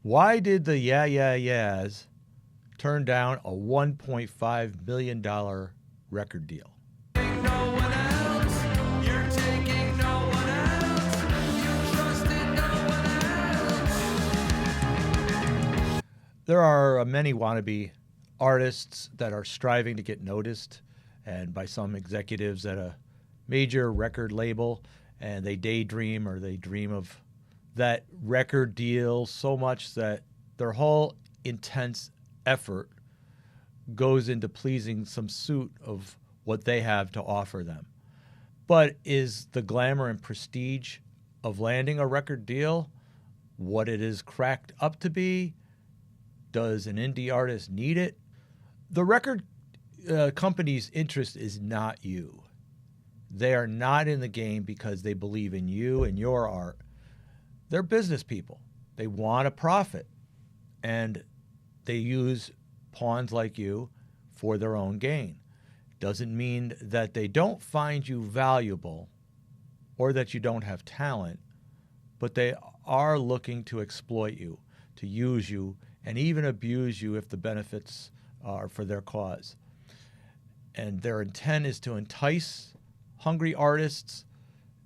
Why did the Yeah Yeah Yeahs turn down a $1.5 million record deal? No one else, you're taking no one else, you trusted no one else. There are many wannabe artists that are striving to get noticed, and by some executives at a major record label, and they daydream or they dream of that record deal so much that their whole intense effort goes into pleasing some suit of what they have to offer them. But is the glamour and prestige of landing a record deal what it is cracked up to be? Does an indie artist need it? The record company's interest is not you. They are not in the game because they believe in you and your art. They're business people. They want a profit, and they use pawns like you for their own gain. Doesn't mean that they don't find you valuable or that you don't have talent, but they are looking to exploit you, to use you, and even abuse you if the benefits are for their cause. And their intent is to entice hungry artists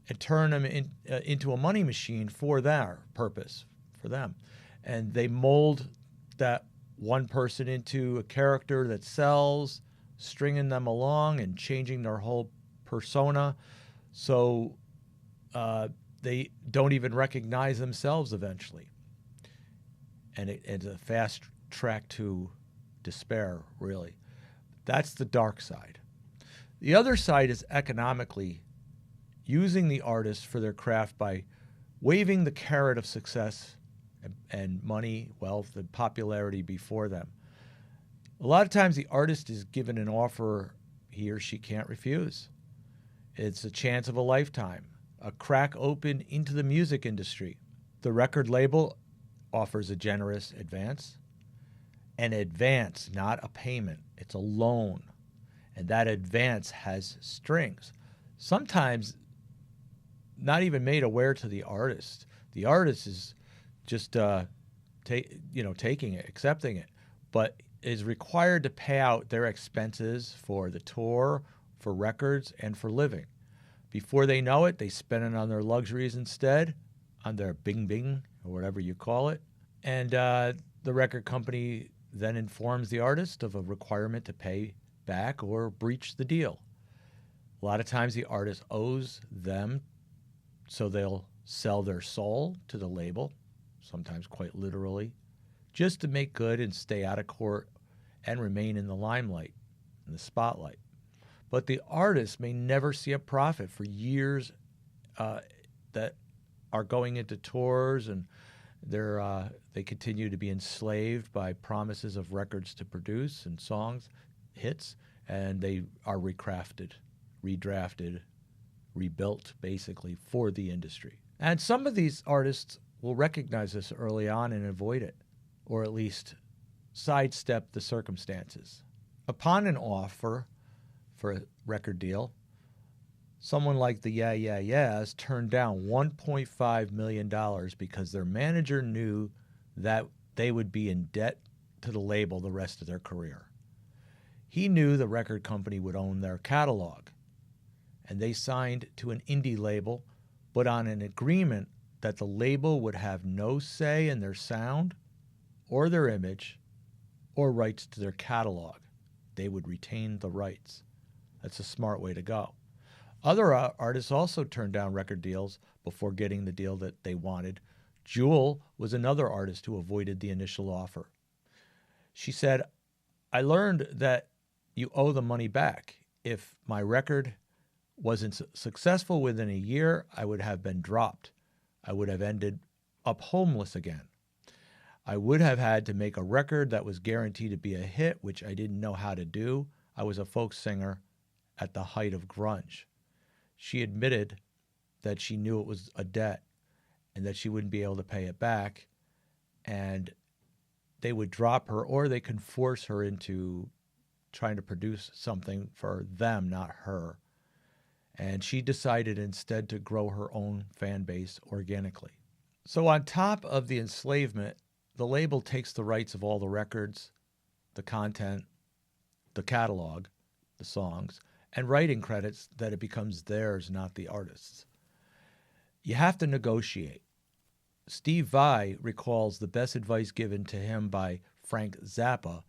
and turn them into a money machine for their purpose, for them. And they mold that one person into a character that sells, stringing them along and changing their whole persona, so they don't even recognize themselves eventually. And it's a fast track to despair, really. That's the dark side. The other side is economically using the artist for their craft by waving the carrot of success and money, wealth, and popularity before them. A lot of times the artist is given an offer he or she can't refuse. It's a chance of a lifetime, a crack open into the music industry. The record label offers a generous advance. An advance, not a payment. It's a loan. And that advance has strings. Sometimes not even made aware to the artist. The artist is just taking it, accepting it, but is required to pay out their expenses for the tour, for records, and for living. Before they know it, they spend it on their luxuries instead, on their bing bing, or whatever you call it. And the record company then informs the artist of a requirement to pay back or breach the deal. A lot of times the artist owes them, so they'll sell their soul to the label, sometimes quite literally, just to make good and stay out of court and remain in the limelight, in the spotlight. But the artist may never see a profit for years that are going into tours, and they continue to be enslaved by promises of records to produce and songs, hits, and they are recrafted, redrafted, rebuilt, basically, for the industry. And some of these artists will recognize this early on and avoid it, or at least sidestep the circumstances. Upon an offer for a record deal, someone like the Yeah Yeah Yeahs turned down $1.5 million because their manager knew that they would be in debt to the label the rest of their career. He knew the record company would own their catalog, and they signed to an indie label, but on an agreement that the label would have no say in their sound or their image or rights to their catalog. They would retain the rights. That's a smart way to go. Other artists also turned down record deals before getting the deal that they wanted. Jewel was another artist who avoided the initial offer. She said, "I learned that you owe the money back. If my record wasn't successful within a year, I would have been dropped. I would have ended up homeless again. I would have had to make a record that was guaranteed to be a hit, which I didn't know how to do. I was a folk singer at the height of grunge." She admitted that she knew it was a debt and that she wouldn't be able to pay it back, and they would drop her, or they could force her into trying to produce something for them, not her. And she decided instead to grow her own fan base organically. So on top of the enslavement the label takes the rights of all the records, the content, the catalog, the songs, and writing credits that it becomes theirs, not the artist's. You have to negotiate. Steve Vai recalls the best advice given to him by Frank Zappa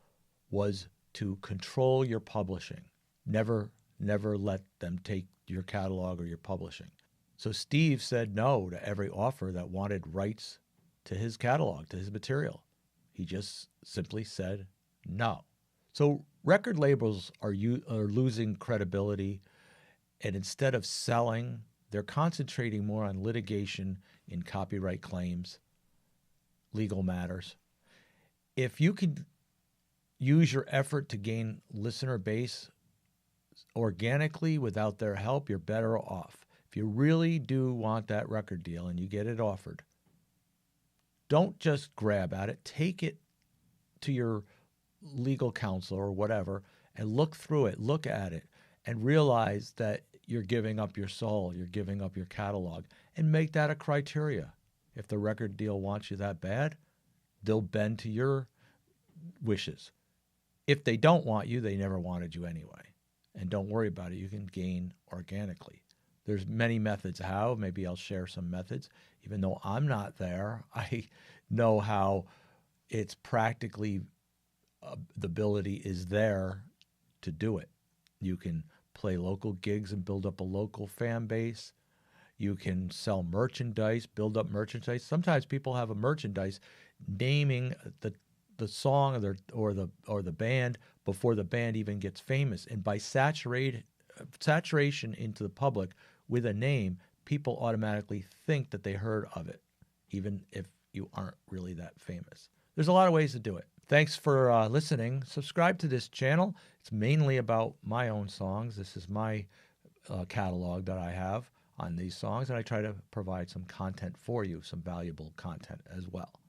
was to control your publishing. Never let them take your catalog or your publishing. So Steve said no to every offer that wanted rights to his catalog, to his material. He just simply said no. So record labels are losing credibility, and instead of selling, they're concentrating more on litigation in copyright claims, legal matters. If you could use your effort to gain listener base organically without their help, you're better off. If you really do want that record deal and you get it offered, don't just grab at it. Take it to your legal counsel or whatever and look through it, look at it, and realize that you're giving up your soul, you're giving up your catalog, and make that a criteria. If the record deal wants you that bad, they'll bend to your wishes. If they don't want you, they never wanted you anyway. And don't worry about it. You can gain organically. There's many methods how. Maybe I'll share some methods. Even though I'm not there, I know how it's practically the ability is there to do it. You can play local gigs and build up a local fan base. You can sell merchandise, build up merchandise. Sometimes people have a merchandise naming the song or the band before the band even gets famous. And by saturation into the public with a name, people automatically think that they heard of it, even if you aren't really that famous. There's a lot of ways to do it. Thanks for listening. Subscribe to this channel. It's mainly about my own songs. This is my catalog that I have on these songs, and I try to provide some content for you, some valuable content as well.